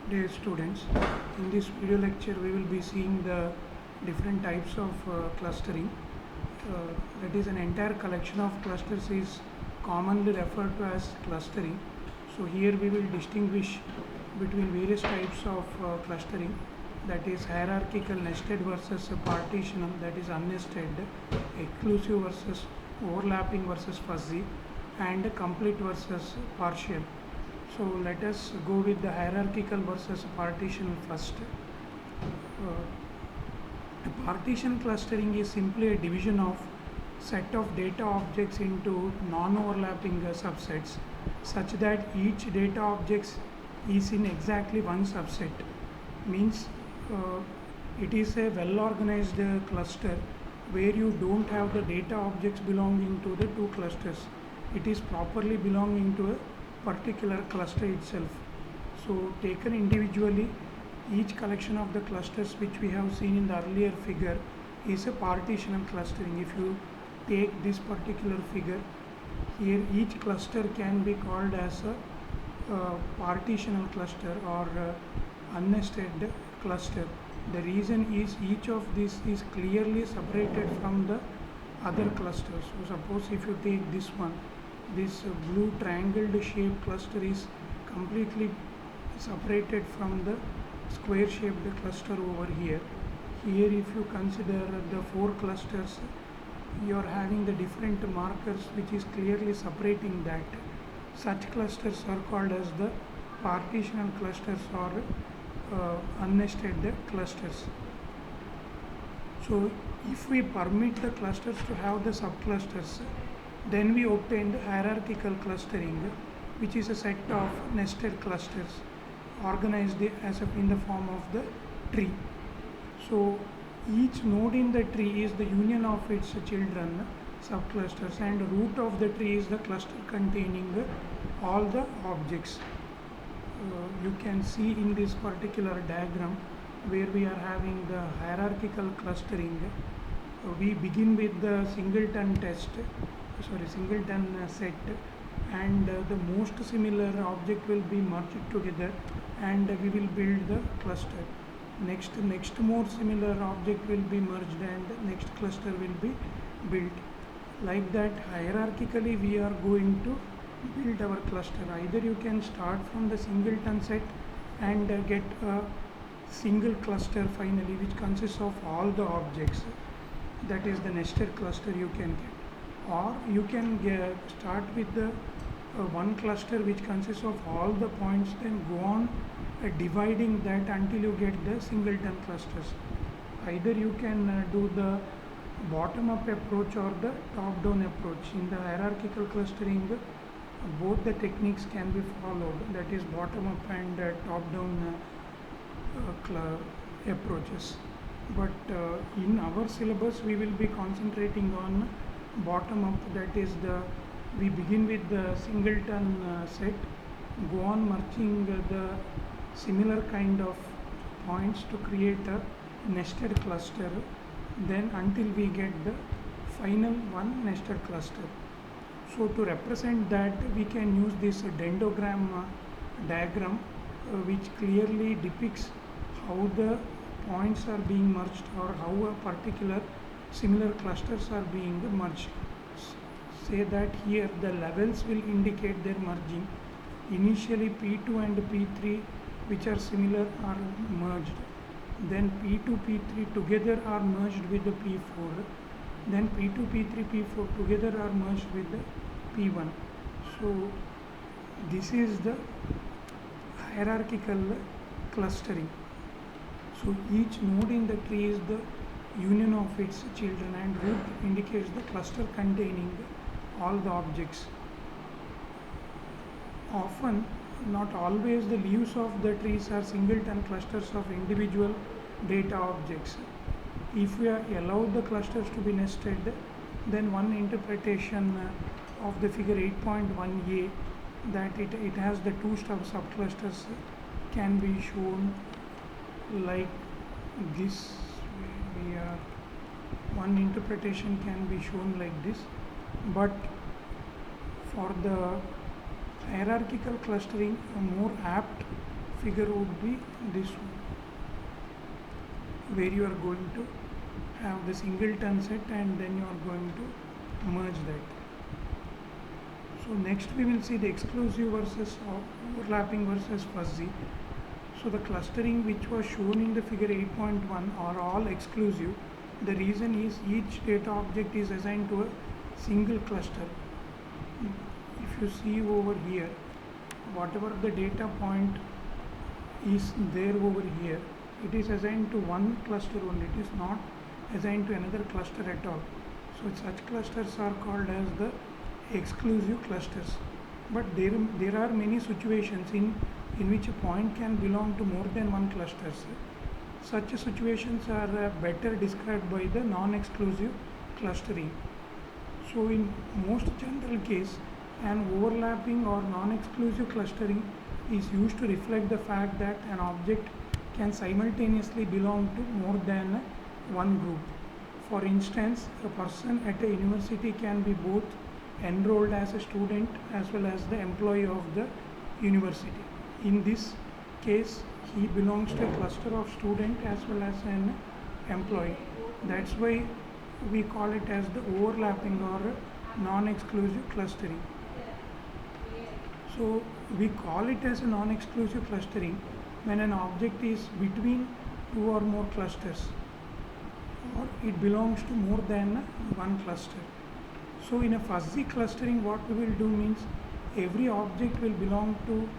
Dear students, in this video lecture we will be seeing the different types of clustering. That is, an entire collection of clusters is commonly referred to as clustering. So here we will distinguish between various types of clustering, that is hierarchical nested versus partitional, that is unnested, exclusive versus overlapping versus fuzzy, and complete versus partial. So let us go with the hierarchical versus partition first. Partition clustering is simply a division of set of data objects into non-overlapping subsets such that each data object is in exactly one subset. Means it is a well organized cluster where you don't have the data objects belonging to the two clusters. It is properly belonging to a particular cluster itself. So taken individually, each collection of the clusters which we have seen in the earlier figure is a partitional clustering. If you take this particular figure, here each cluster can be called as a partitional cluster or unnested cluster. The reason is each of these is clearly separated from the other clusters. So suppose if you take this one, this blue triangled shaped cluster is completely separated from the square shaped cluster over here. Here if you consider the four clusters, you are having the different markers which is clearly separating that. Such clusters are called as the partitional clusters or unnested clusters. So if we permit the clusters to have the subclusters, then we obtain the hierarchical clustering, which is a set of nested clusters organized as in the form of the tree. So each node in the tree is the union of its children subclusters, and root of the tree is the cluster containing all the objects. You can see in this particular diagram where we are having the hierarchical clustering. We begin with the singleton singleton set, and the most similar object will be merged together and we will build the cluster. Next more similar object will be merged and next cluster will be built. Like that, hierarchically we are going to build our cluster. Either you can start from the singleton set and get a single cluster finally, which consists of all the objects. That is the nested cluster you can get, or you can start with the one cluster which consists of all the points, then go on dividing that until you get the singleton clusters. Either you can do the bottom up approach or the top down approach. In the hierarchical clustering, both the techniques can be followed, that is bottom up and top down approaches. But in our syllabus we will be concentrating on bottom up, that is we begin with the singleton set, go on merging the similar kind of points to create a nested cluster, then until we get the final one nested cluster. So to represent that, we can use this dendrogram diagram which clearly depicts how the points are being merged or how a particular similar clusters are being merged. Say that here the levels will indicate their merging. Initially P2 and P3 which are similar are merged, then P2 P3 together are merged with the P4, then P2 P3 P4 together are merged with the P1. So this is the hierarchical clustering. So each node in the tree is the union of its children, and root indicates the cluster containing all the objects. Often, not always, the leaves of the trees are singleton clusters of individual data objects. If we are allowed the clusters to be nested, then one interpretation of the figure 8.1a, that it has the two subclusters, can be shown like this. One interpretation can be shown like this, but for the hierarchical clustering, more apt figure would be this one, where you are going to have the singleton set and then you are going to merge that. So next we will see the exclusive versus overlapping versus fuzzy. So the clustering which was shown in the figure 8.1 are all exclusive. The reason is each data object is assigned to a single cluster. If you see over here, whatever the data point is there over here, it is assigned to one cluster only. It is not assigned to another cluster at all. So such clusters are called as the exclusive clusters. But there are many situations in which a point can belong to more than one cluster. Such situations are better described by the non-exclusive clustering. So in most general case, an overlapping or non-exclusive clustering is used to reflect the fact that an object can simultaneously belong to more than one group. For instance, a person at a university can be both enrolled as a student as well as the employee of the university. In this case, he belongs to a cluster of student as well as an employee. That's why we call it as the overlapping or non-exclusive clustering. So we call it as a non-exclusive clustering when an object is between two or more clusters, or it belongs to more than one cluster. So in a fuzzy clustering, what we will do means every object will belong to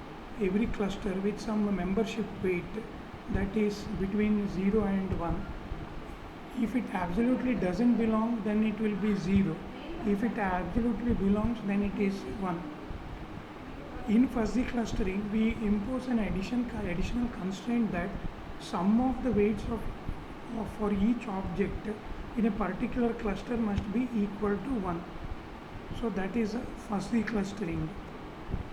every cluster with some membership weight that is between 0 and 1. If it absolutely doesn't belong, then it will be 0. If it absolutely belongs, then it is 1. In fuzzy clustering, we impose an additional constraint that sum of the weights for each object in a particular cluster must be equal to 1. So that is a fuzzy clustering.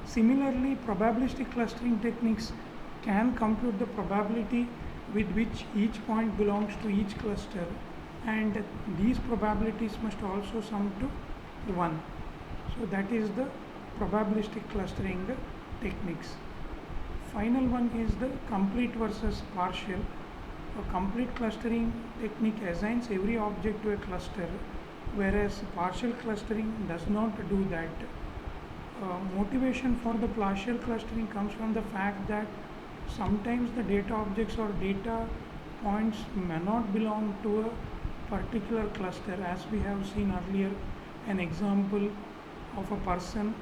Similarly, probabilistic clustering techniques can compute the probability with which each point belongs to each cluster, and these probabilities must also sum to 1. So that is the probabilistic clustering techniques. Final one is the complete versus partial. A complete clustering technique assigns every object to a cluster, whereas partial clustering does not do that. Motivation for the partial clustering comes from the fact that sometimes the data objects or data points may not belong to a particular cluster. As we have seen earlier, an example of a person,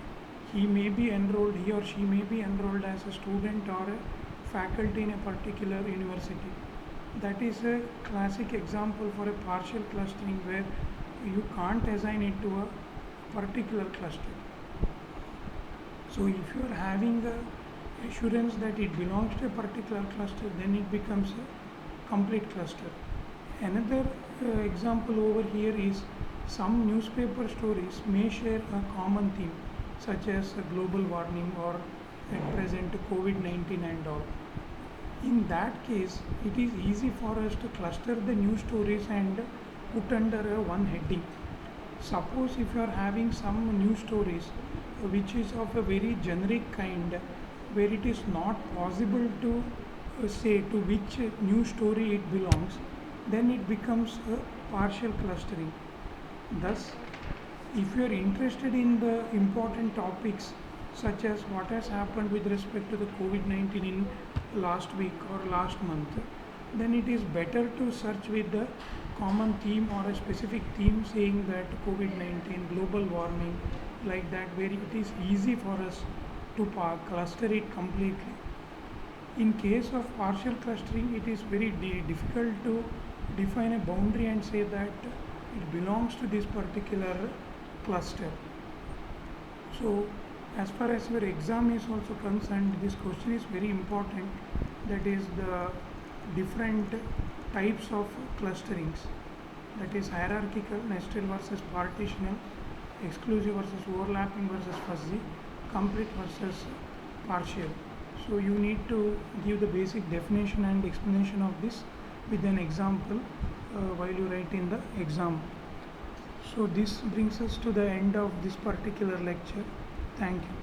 he or she may be enrolled as a student or a faculty in a particular university. That is a classic example for a partial clustering where you can't assign it to a particular cluster. So if you are having a assurance that it belongs to a particular cluster, then it becomes a complete cluster. Another example over here is some newspaper stories may share a common theme, such as global warming or at present COVID-19 and all. In that case, it is easy for us to cluster the news stories and put under one heading. Suppose if you are having some news stories which is of a very generic kind, where it is not possible to say to which news story it belongs, then it becomes a partial clustering. Thus, if you are interested in the important topics such as what has happened with respect to the COVID-19 in last week or last month, then it is better to search with the common theme or a specific theme saying that COVID-19, global warming, like that, where it is easy for us to cluster it completely. In case of partial clustering, it is very difficult to define a boundary and say that it belongs to this particular cluster. So as far as your exam is also concerned, this question is very important, that is the different types of clusterings, that is hierarchical, nested versus partitional, exclusive versus overlapping versus fuzzy, complete versus partial. So you need to give the basic definition and explanation of this with an example while you write in the exam. So this brings us to the end of this particular lecture. Thank you.